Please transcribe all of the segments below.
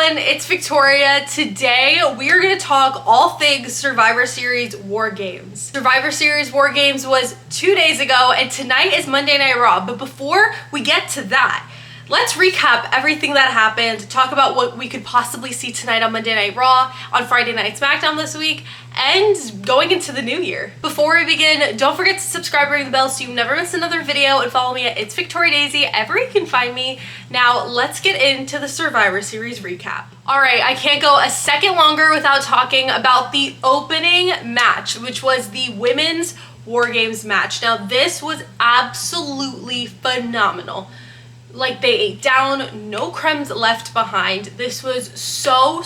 everyone, it's Victoria. Today we are going to talk all things Survivor Series War Games. Survivor Series War Games was 2 days ago and tonight is Monday Night Raw. But before we get to that, let's recap everything that happened, talk about what we could possibly see tonight on Monday Night Raw, on Friday Night SmackDown this week, and going into the new year. Before we begin, don't forget to subscribe, ring the bell so you never miss another video, and follow me at It's Victoria Daisy everywhere you can find me. Now let's get into the Survivor Series recap. Alright, I can't go a second longer without talking about the opening match, which was the Women's War Games match. Now this was absolutely phenomenal. Like, they ate down, no crumbs left behind. This was so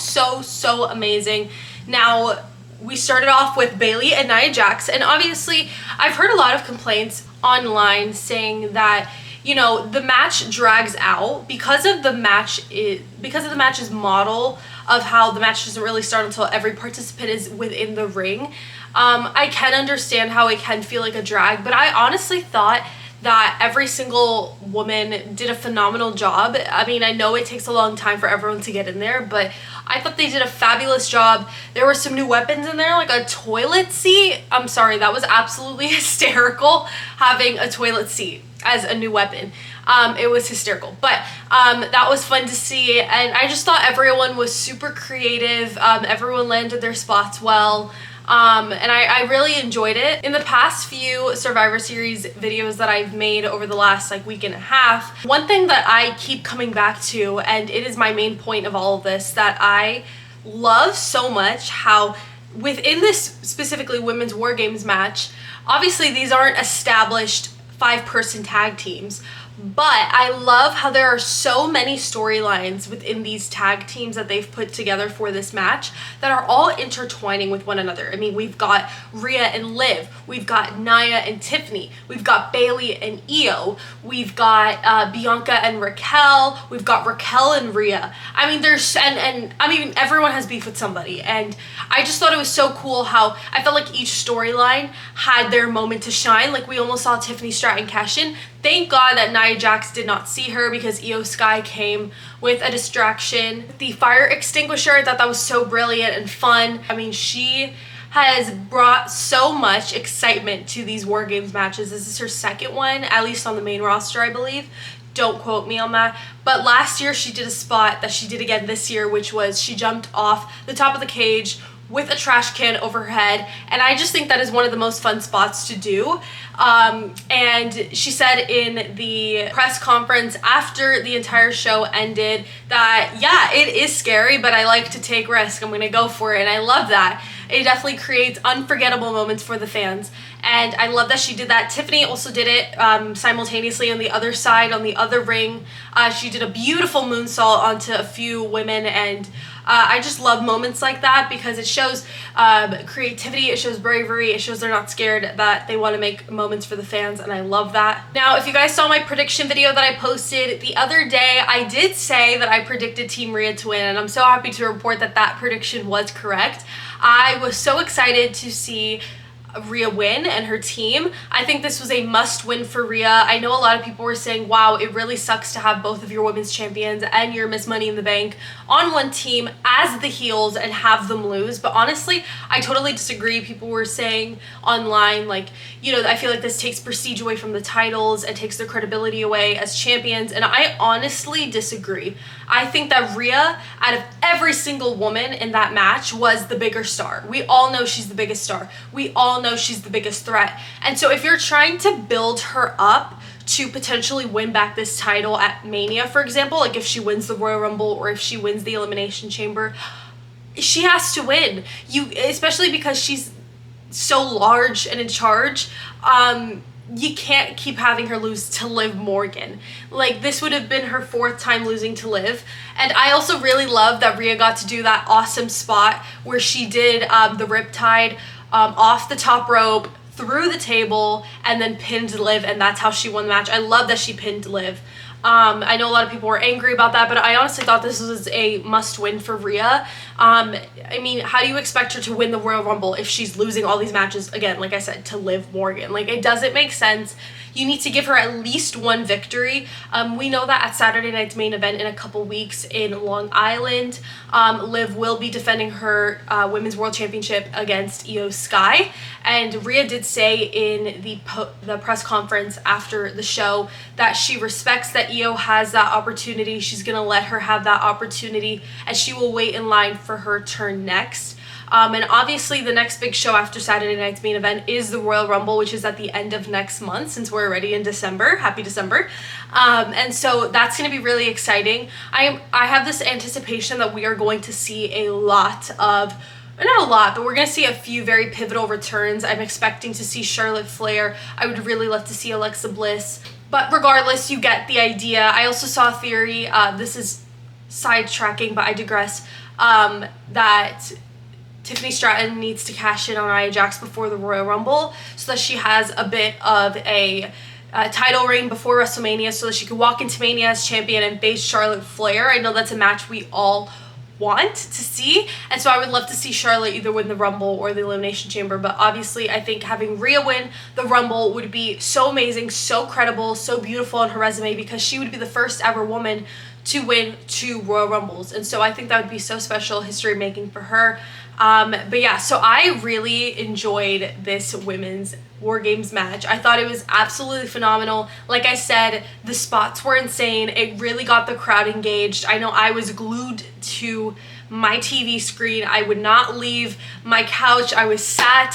amazing. Now, we started off with Bayley and Nia Jax, and obviously I've heard a lot of complaints online saying that, you know, the match drags out because of the match's model of how the match doesn't really start until every participant is within the ring. I can understand how it can feel like a drag, but I honestly thought that every single woman did a phenomenal job. I mean, I know it takes a long time for everyone to get in there, but I thought they did a fabulous job. There were some new weapons in there, like a toilet seat. I'm sorry, that was absolutely hysterical, having a toilet seat as a new weapon. It was hysterical, but that was fun to see, and I just thought everyone was super creative. Everyone landed their spots well. And I really enjoyed it. In the past few Survivor Series videos that I've made over the last week and a half, one thing that I keep coming back to, and it is my main point of all of this, that I love so much how within this specifically Women's War Games match, obviously these aren't established 5-person tag teams, but I love how there are so many storylines within these tag teams that they've put together for this match that are all intertwining with one another. I mean, we've got Rhea and Liv, we've got Nia and Tiffany, we've got Bayley and Io, we've got Bianca and Raquel, we've got Raquel and Rhea. I mean, there's, and I mean, everyone has beef with somebody, and I just thought it was so cool how I felt like each storyline had their moment to shine. Like, we almost saw Tiffany Stratton cash in. Thank God that Nia Jax did not see her because Io Sky came with a distraction. The fire extinguisher, I thought that was so brilliant and fun. I mean, she has brought so much excitement to these War Games matches. This is her second one, at least on the main roster, I believe. Don't quote me on that. But last year she did a spot that she did again this year, which was she jumped off the top of the cage with a trash can over her head, and I just think that is one of the most fun spots to do. And she said in the press conference after the entire show ended that, yeah, it is scary, but I like to take risks. I'm gonna go for it, and I love that. It definitely creates unforgettable moments for the fans, and I love that she did that. Tiffany also did it simultaneously on the other side, on the other ring. She did a beautiful moonsault onto a few women, and I just love moments like that because it shows creativity, it shows bravery, it shows they're not scared, that they want to make moments for the fans, and I love that. Now, if you guys saw my prediction video that I posted the other day, I did say that I predicted Team Rhea to win, and I'm so happy to report that that prediction was correct. I was so excited to see Rhea win and her team. I think this was a must win for Rhea. I know a lot of people were saying, wow, it really sucks to have both of your women's champions and your Miss Money in the Bank on one team as the heels and have them lose. But honestly, I totally disagree. People were saying online, like, you know, I feel like this takes prestige away from the titles and takes their credibility away as champions, and I honestly disagree. I think that Rhea, out of every single woman in that match, was the bigger star. We all know she's the biggest star. We all know she's the biggest threat. And so if you're trying to build her up to potentially win back this title at Mania, for example, like if she wins the Royal Rumble or if she wins the Elimination Chamber, she has to win. Especially because she's so large and in charge. You can't keep having her lose to Liv Morgan. Like, this would have been her 4th time losing to Liv. And I also really love that Rhea got to do that awesome spot where she did the Riptide off the top rope, through the table, and then pinned Liv, and that's how she won the match. I love that she pinned Liv. I know a lot of people were angry about that, but I honestly thought this was a must-win for Rhea. I mean, how do you expect her to win the Royal Rumble if she's losing all these matches, again, like I said, to Liv Morgan? Like, it doesn't make sense. you need to give her at least one victory. We know that at Saturday night's main event in a couple weeks in Long Island, Liv will be defending her Women's World Championship against Io Sky. And Rhea did say in the press conference after the show that she respects that Io has that opportunity. She's going to let her have that opportunity, and she will wait in line for her turn next. And obviously the next big show after Saturday night's main event is the Royal Rumble, which is at the end of next month, since we're already in December. Happy December. And so that's going to be really exciting. I have this anticipation that we are going to see a lot of, not a lot, but we're going to see a few very pivotal returns. I'm expecting to see Charlotte Flair. I would really love to see Alexa Bliss. But regardless, you get the idea. I also saw a theory, this is sidetracking, but I digress, that Tiffany Stratton needs to cash in on Nia Jax before the Royal Rumble so that she has a bit of a title reign before WrestleMania, so that she can walk into Mania as champion and face Charlotte Flair. I know that's a match we all want to see, and so I would love to see Charlotte either win the Rumble or the Elimination Chamber. But obviously I think having Rhea win the Rumble would be so amazing, so credible, so beautiful on her resume, because she would be the first ever woman to win 2 Royal Rumbles, and so I think that would be so special, history making for her. But yeah, so I really enjoyed this women's War Games match. I thought it was absolutely phenomenal. Like I said, the spots were insane. It really got the crowd engaged. I know I was glued to my TV screen. I would not leave my couch. I was sat.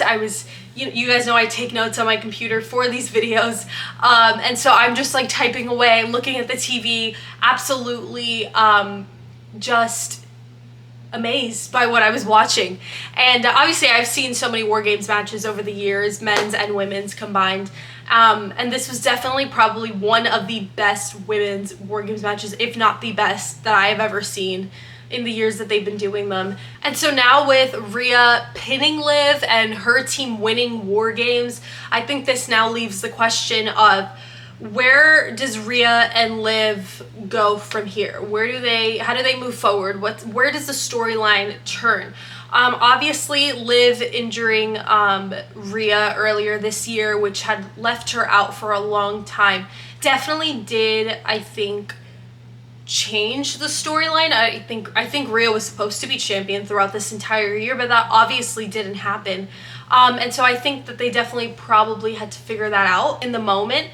You guys know I take notes on my computer for these videos. And so I'm just like typing away, looking at the TV, absolutely just amazed by what I was watching. And obviously I've seen so many War Games matches over the years, men's and women's combined, and this was definitely probably one of the best women's War Games matches, if not the best, that I have ever seen in the years that they've been doing them. And so now with Rhea pinning Liv and her team winning War Games, I think this now leaves the question of, where does Rhea and Liv go from here? How do they move forward? Where does the storyline turn? Obviously Liv injuring Rhea earlier this year, which had left her out for a long time, definitely did, I think, change the storyline. I think Rhea was supposed to be champion throughout this entire year, but that obviously didn't happen. And so I think that they definitely probably had to figure that out in the moment.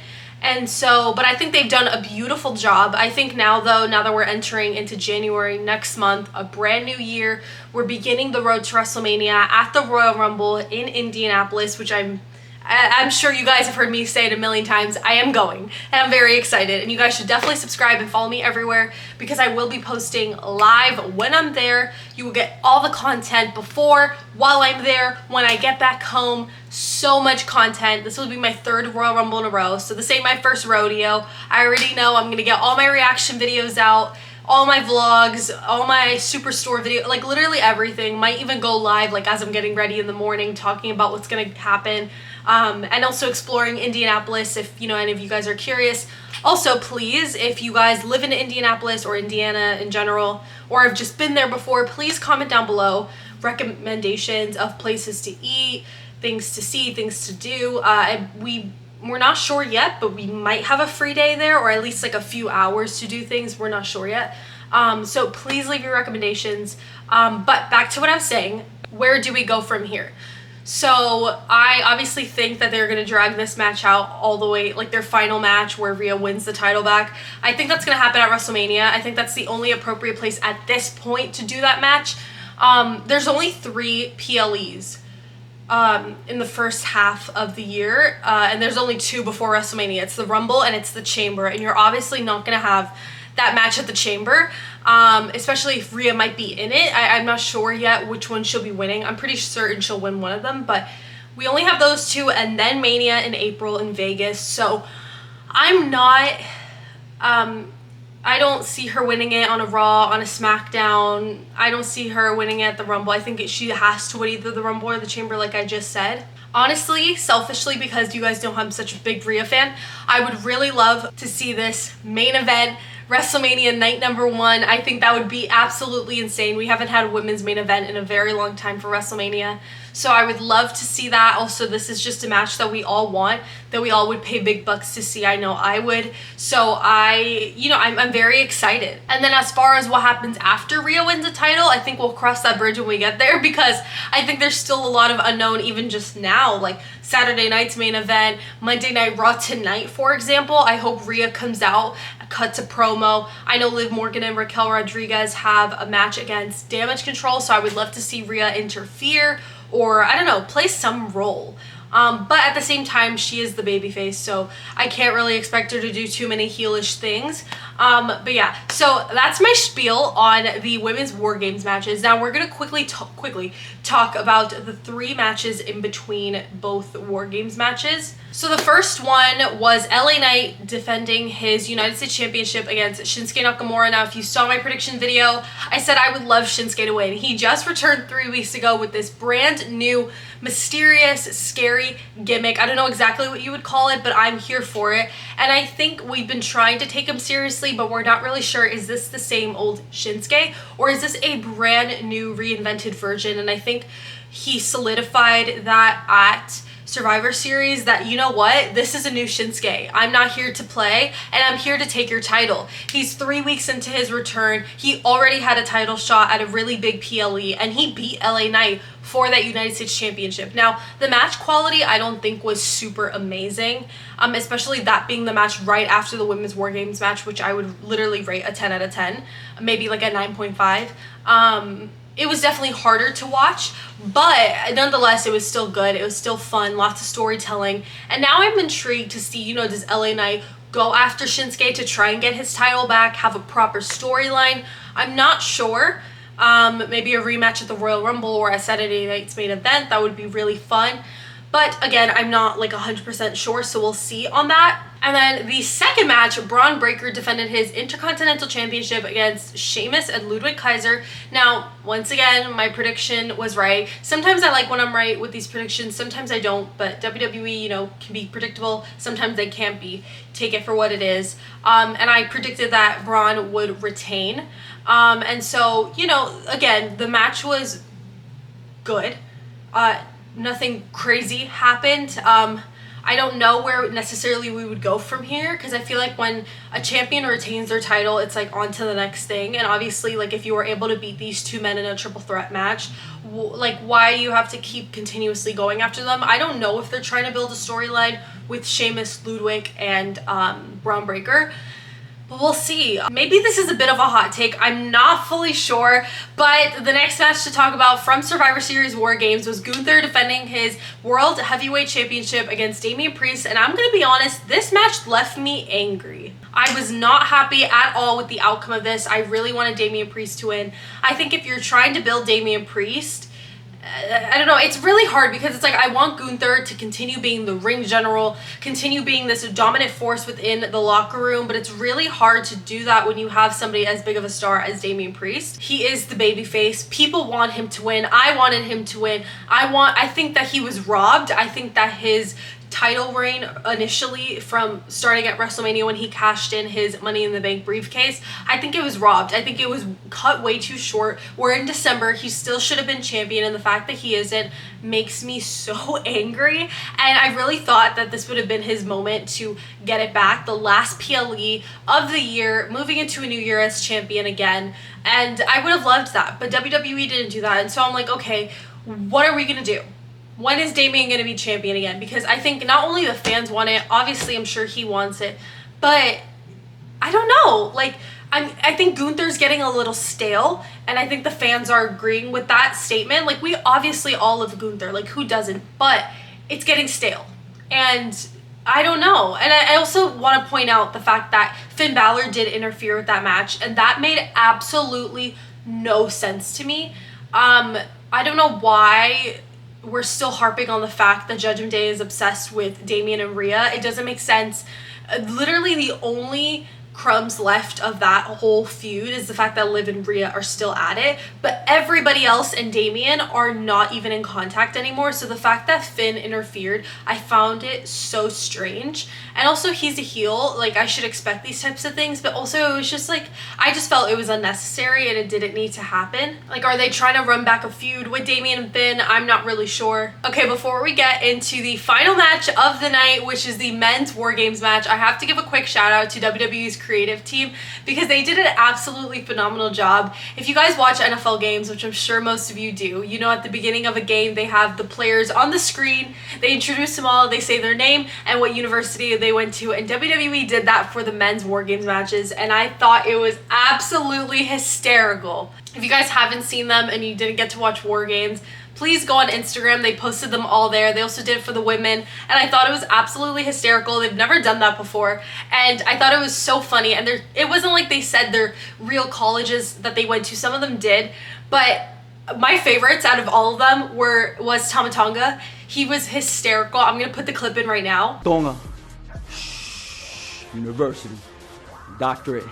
And so, but I think they've done a beautiful job. I think now though, now that we're entering into January next month, a brand new year, we're beginning the road to WrestleMania at the Royal Rumble in Indianapolis, which I'm sure you guys have heard me say it a million times. I am going, and I'm very excited, and you guys should definitely subscribe and follow me everywhere, because I will be posting live when I'm there. You will get all the content before, while I'm there, when I get back home. So much content. This will be my 3rd Royal Rumble in a row, so this ain't my first rodeo. I already know I'm gonna get all my reaction videos out, all my vlogs, all my Superstore video, like literally everything. Might even go live like as I'm getting ready in the morning, talking about what's gonna happen, and also exploring Indianapolis if any of you guys are curious. Also, please, if you guys live in Indianapolis or Indiana in general, or have just been there before, please comment down below recommendations of places to eat, things to see, things to do. We're not sure yet, but we might have a free day there, or at least like a few hours to do things. We're not sure yet. So please leave your recommendations. But back to what I was saying, where do we go from here? So I obviously think that they're going to drag this match out all the way, like their final match where Rhea wins the title back. I think that's going to happen at WrestleMania. I think that's the only appropriate place at this point to do that match. There's only 3 PLEs in the first half of the year, and there's only 2 before WrestleMania. It's the Rumble and it's the Chamber, and you're obviously not going to have that match at the Chamber, especially if Rhea might be in it. I'm not sure yet which one she'll be winning. I'm pretty certain she'll win one of them, but we only have those 2, and then Mania in April in Vegas. So I'm not, I don't see her winning it on a Raw, on a SmackDown. I don't see her winning it at the Rumble. I think she has to win either the Rumble or the Chamber, like I just said. Honestly, selfishly, because you guys know I'm such a big Rhea fan, I would really love to see this main event, WrestleMania night number 1. I think that would be absolutely insane. We haven't had a women's main event in a very long time for WrestleMania. So I would love to see that. Also, this is just a match that we all want, that we all would pay big bucks to see. I know I would. So I'm very excited. And then as far as what happens after Rhea wins the title, I think we'll cross that bridge when we get there, because I think there's still a lot of unknown even just now, like Saturday night's main event, Monday Night Raw tonight, for example. I hope Rhea comes out, cuts a promo. I know Liv Morgan and Raquel Rodriguez have a match against Damage Control, so I would love to see Rhea interfere or, I don't know, play some role. But at the same time, she is the babyface, so I can't really expect her to do too many heelish things. But yeah, so that's my spiel on the women's War Games matches. Now we're gonna quickly talk about the 3 matches in between both War Games matches. So the first one was LA Knight defending his United States Championship against Shinsuke Nakamura. Now, if you saw my prediction video, I said I would love Shinsuke to win. He just returned 3 weeks ago with this brand new, mysterious, scary gimmick. I don't know exactly what you would call it, but I'm here for it. And I think we've been trying to take him seriously, but we're not really sure, is this the same old Shinsuke, or is this a brand new reinvented version? And I think he solidified that at Survivor Series, that, you know what, this is a new Shinsuke. I'm not here to play, and I'm here to take your title. He's 3 weeks into his return. He already had a title shot at a really big PLE, and he beat LA Knight for that United States Championship. Now, the match quality I don't think was super amazing, especially that being the match right after the Women's War Games match, which I would literally rate a 10 out of 10, maybe like a 9.5. It was definitely harder to watch, but nonetheless, it was still good. It was still fun, lots of storytelling. And now I'm intrigued to see, does LA Knight go after Shinsuke to try and get his title back, have a proper storyline? I'm not sure. Maybe a rematch at the Royal Rumble or a Saturday night's main event. That would be really fun. But again, I'm not like 100% sure, so we'll see on that. And then the second match, Braun Breaker defended his Intercontinental Championship against Sheamus and Ludwig Kaiser. Now, once again, my prediction was right. Sometimes I like when I'm right with these predictions, sometimes I don't, but WWE, can be predictable. Sometimes they can't be. Take it for what it is. And I predicted that Braun would retain. And so, again, the match was good. Nothing crazy happened. I don't know where necessarily we would go from here, because I feel like when a champion retains their title, it's like on to the next thing. And obviously, like, if you were able to beat these 2 men in a triple threat match, like, why do you have to keep continuously going after them? I don't know if they're trying to build a storyline with Sheamus, Ludwig, and Braun Breaker. But we'll see. Maybe this is a bit of a hot take. I'm not fully sure. But the next match to talk about from Survivor Series War Games was Gunther defending his World Heavyweight Championship against Damian Priest. And I'm going to be honest, this match left me angry. I was not happy at all with the outcome of this. I really wanted Damian Priest to win. I think if you're trying to build Damian Priest, I don't know, it's really hard, because it's like, I want Gunther to continue being the ring general, continue being this dominant force within the locker room, but it's really hard to do that when you have somebody as big of a star as Damian Priest. He is the babyface. People want him to win. I wanted him to win. I think that he was robbed. I think that his title reign initially, from starting at WrestleMania when he cashed in his Money in the Bank briefcase, I think it was robbed. I think it was cut way too short. We're in December. He still should have been champion, and the fact that he isn't makes me so angry. And I really thought that this would have been his moment to get it back. The last PLE of the year, moving into a new year as champion again. And I would have loved that, but WWE didn't do that. And so I'm like, okay, what are we going to do? When is Damian going to be champion again? Because I think not only the fans want it, obviously I'm sure he wants it, but I don't know. Like, I think Gunther's getting a little stale, and I think the fans are agreeing with that statement. Like, we obviously all love Gunther, like, who doesn't? But it's getting stale, and I don't know. And I also want to point out the fact that Finn Balor did interfere with that match, and that made absolutely no sense to me. I don't know why we're still harping on the fact that Judgment Day is obsessed with Damian and Rhea. It doesn't make sense. Literally the only crumbs left of that whole feud is the fact that Liv and Rhea are still at it, but everybody else and Damian are not even in contact anymore. So the fact that Finn interfered, I found it so strange. And also, he's a heel, like I should expect these types of things, but also it was just like, I just felt it was unnecessary and it didn't need to happen. Like, are they trying to run back a feud with Damian and Finn? I'm not really sure. Okay, before we get into the final match of the night, which is the men's War Games match, I have to give a quick shout out to WWE's creative team because they did an absolutely phenomenal job. If you guys watch NFL games, which I'm sure most of you do, you know at the beginning of a game they have the players on the screen, they introduce them all, they say their name and what university they went to, and WWE did that for the men's War Games matches, and I thought it was absolutely hysterical. If you guys haven't seen them and you didn't get to watch War Games, please go on Instagram. They posted them all there. They also did it for the women, and I thought it was absolutely hysterical. They've never done that before, and I thought it was so funny. And it wasn't like they said their real colleges that they went to. Some of them did, but my favorites out of all of them was Tama Tonga. He was hysterical. I'm gonna put the clip in right now. Tonga University, doctorate.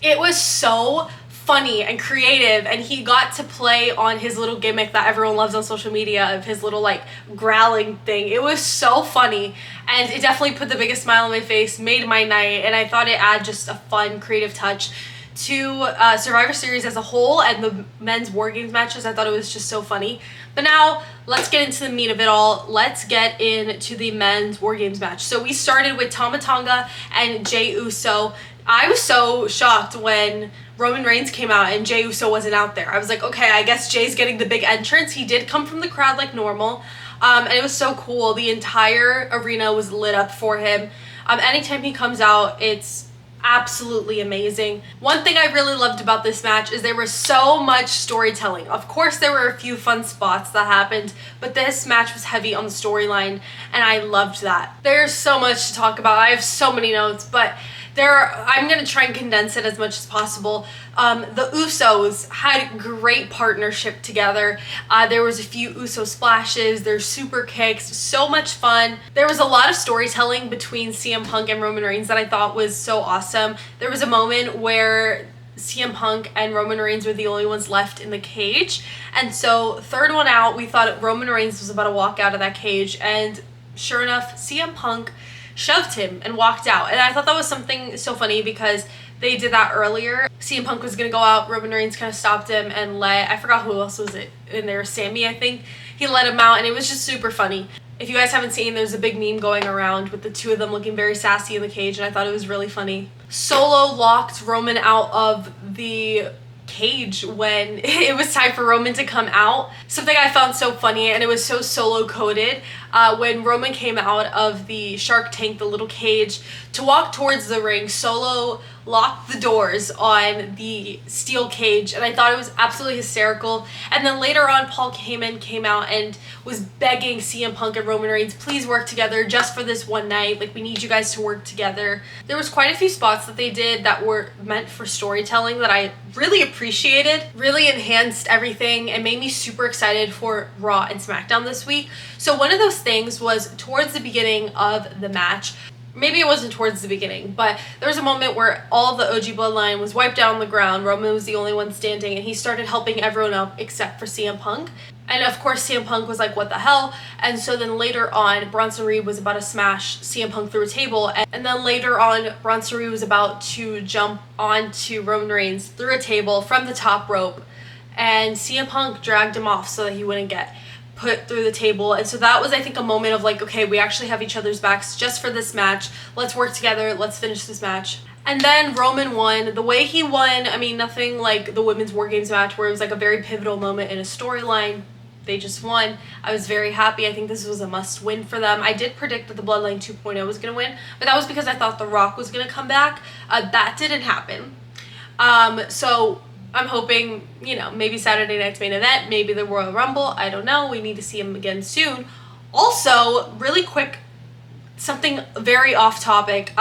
It was so funny and creative, and he got to play on his little gimmick that everyone loves on social media of his little like growling thing. It was so funny, and it definitely put the biggest smile on my face, made my night, and I thought it added just a fun creative touch to Survivor Series as a whole and the men's War Games matches. I thought it was just so funny. But now let's get into the meat of it all. Let's get into the men's War Games match. So we started with Tama Tonga and Jey Uso. I was so shocked when Roman Reigns came out and Jey Uso wasn't out there. I was like, okay, I guess Jay's getting the big entrance. He did come from the crowd like normal, and it was so cool. The entire arena was lit up for him. Anytime he comes out, it's absolutely amazing. One thing I really loved about this match is there was so much storytelling. Of course, there were a few fun spots that happened, but this match was heavy on the storyline, and I loved that. There's so much to talk about. I have so many notes, but I'm going to try and condense it as much as possible. The Usos had great partnership together. There was a few Uso splashes, there's super kicks, so much fun. There was a lot of storytelling between CM Punk and Roman Reigns that I thought was so awesome. There was a moment where CM Punk and Roman Reigns were the only ones left in the cage, and so third one out, we thought Roman Reigns was about to walk out of that cage, and sure enough, CM Punk shoved him and walked out. And I thought that was something so funny because they did that earlier. CM Punk was gonna go out, Roman Reigns kind of stopped him and I forgot who else was it in there, Sammy I think. He let him out, and it was just super funny. If you guys haven't seen, there's a big meme going around with the two of them looking very sassy in the cage, and I thought it was really funny. Solo locked Roman out of the cage when it was time for Roman to come out. Something I found so funny, and it was so Solo coded, when Roman came out of the Shark Tank, the little cage, to walk towards the ring, Solo locked the doors on the steel cage, and I thought it was absolutely hysterical. And then later on, Paul Heyman came out and was begging CM Punk and Roman Reigns, please work together just for this one night, like we need you guys to work together. There was quite a few spots that they did that were meant for storytelling that I really appreciated, really enhanced everything and made me super excited for Raw and SmackDown this week. So one of those things was towards the beginning of the match. Maybe it wasn't towards the beginning, but there was a moment where all the OG bloodline was wiped out on the ground. Roman was the only one standing, and he started helping everyone up except for CM Punk. And of course, CM Punk was like, what the hell? And so then later on, Bronson Reed was about to smash CM Punk through a table. And then later on, Bronson Reed was about to jump onto Roman Reigns through a table from the top rope. And CM Punk dragged him off so that he wouldn't get put through the table. And so that was, I think, a moment of like, okay, we actually have each other's backs just for this match. Let's work together. Let's finish this match. And then Roman won. The way he won, I mean, nothing like the women's War Games match where it was like a very pivotal moment in a storyline. They just won. I was very happy. I think this was a must win for them. I did predict that the Bloodline 2.0 was going to win, but that was because I thought The Rock was going to come back. That didn't happen. So I'm hoping, you know, maybe Saturday night's main event, maybe the Royal Rumble. I don't know. We need to see him again soon. Also, really quick, something very off topic.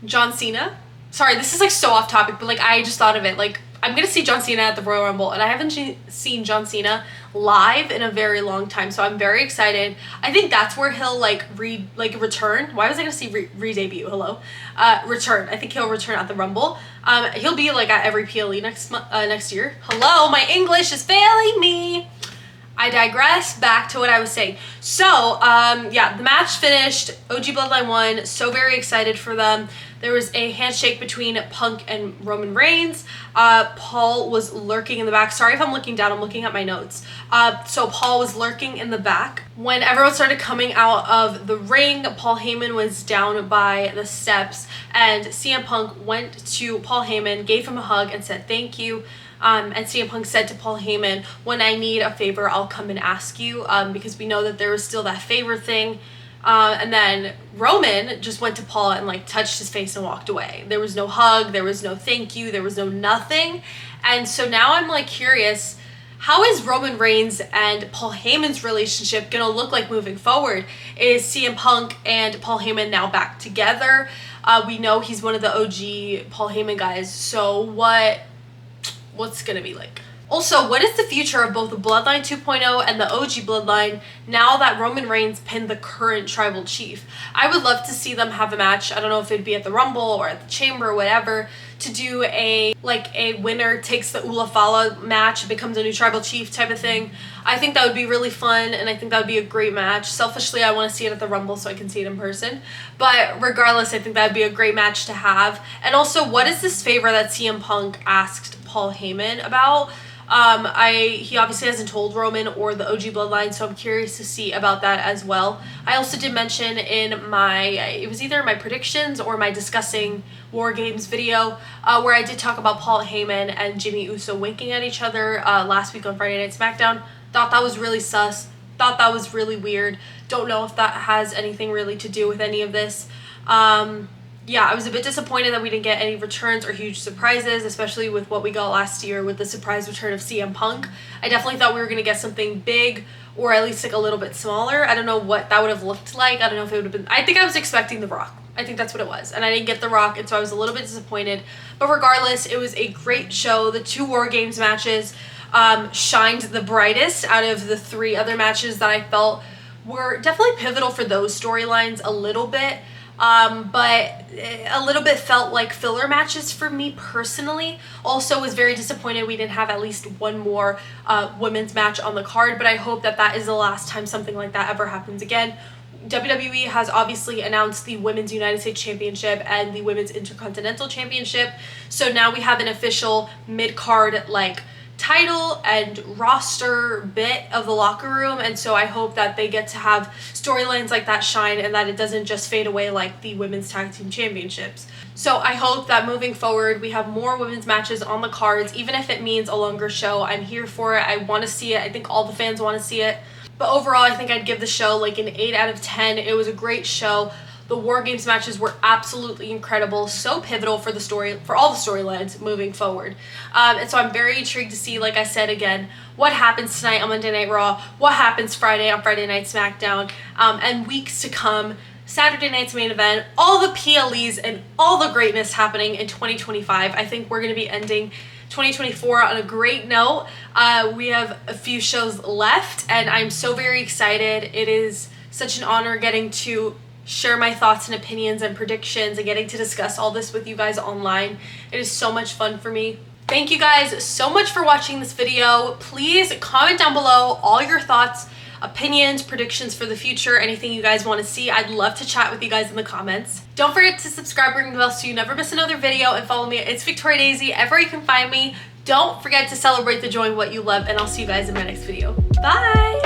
John Cena. Sorry, this is like so off topic, but like I just thought of it. Like I'm gonna see John Cena at the Royal Rumble, and I haven't seen John Cena live in a very long time, so I'm very excited. I think that's where he'll return. Why was I gonna say re-debut? Hello, return. I think he'll return at the Rumble. He'll be like at every PLE next year. Hello, my English is failing me. I digress. Back to what I was saying. So, yeah, the match finished. OG Bloodline won. So very excited for them. There was a handshake between Punk and Roman Reigns. Paul was lurking in the back. Sorry if I'm looking down. I'm looking at my notes. So Paul was lurking in the back. When everyone started coming out of the ring, Paul Heyman was down by the steps, and CM Punk went to Paul Heyman, gave him a hug, and said thank you. And CM Punk said to Paul Heyman, when I need a favor, I'll come and ask you, because we know that there was still that favor thing. And then Roman just went to Paul and like touched his face and walked away. There was no hug, there was no thank you, there was no nothing. And so now I'm like curious, how is Roman Reigns and Paul Heyman's relationship gonna look like moving forward? Is CM Punk and Paul Heyman now back together? We know he's one of the OG Paul Heyman guys, so what's gonna be like? Also, what is the future of both the Bloodline 2.0 and the OG Bloodline now that Roman Reigns pinned the current Tribal Chief? I would love to see them have a match. I don't know if it'd be at the Rumble or at the Chamber or whatever, to do a winner takes the Ula Fala match, becomes a new Tribal Chief type of thing. I think that would be really fun, and I think that would be a great match. Selfishly, I want to see it at the Rumble so I can see it in person. But regardless, I think that would be a great match to have. And also, what is this favor that CM Punk asked Paul Heyman about? He obviously hasn't told Roman or the OG Bloodline, so I'm curious to see about that as well. I also did mention in it was either my predictions or my discussing War Games video, where I did talk about Paul Heyman and Jimmy Uso winking at each other last week on Friday Night SmackDown. Thought that was really sus. Thought that was really weird. Don't know if that has anything really to do with any of this. Yeah, I was a bit disappointed that we didn't get any returns or huge surprises, especially with what we got last year with the surprise return of CM Punk. I definitely thought we were going to get something big, or at least like a little bit smaller. I don't know what that would have looked like. I don't know if it would have been... I think I was expecting The Rock. I think that's what it was. And I didn't get The Rock, and so I was a little bit disappointed. But regardless, it was a great show. The 2 War Games matches shined the brightest out of the 3 other matches that I felt were definitely pivotal for those storylines a little bit. But a little bit felt like filler matches for me personally. Also was very disappointed we didn't have at least one more women's match on the card, but I hope that that is the last time something like that ever happens again. WWE has obviously announced the Women's United States Championship and the Women's Intercontinental Championship, so now we have an official mid-card title and roster bit of the locker room, and so I hope that they get to have storylines like that shine and that it doesn't just fade away like the Women's Tag Team Championships. So I hope that moving forward we have more women's matches on the cards, even if it means a longer show. I'm here for it. I want to see it. I think all the fans want to see it. But overall, I think I'd give the show like an 8 out of 10. It was a great show. The War Games matches were absolutely incredible, so pivotal for all the storylines moving forward. And so I'm very intrigued to see, like I said again, what happens tonight on Monday Night Raw, what happens Friday on Friday Night SmackDown, and weeks to come, Saturday night's main event, all the PLEs and all the greatness happening in 2025. I think we're going to be ending 2024 on a great note. We have a few shows left, and I'm so very excited. It is such an honor getting to share my thoughts and opinions and predictions and getting to discuss all this with you guys online. It is so much fun for me. Thank you guys so much for watching this video. Please comment down below all your thoughts, opinions, predictions for the future, anything you guys want to see. I'd love to chat with you guys in the comments. Don't forget to subscribe, ring the bell so you never miss another video, and follow me at It's Victoria Daisy everywhere you can find me. Don't forget to celebrate the joy of what you love, and I'll see you guys in my next video. Bye!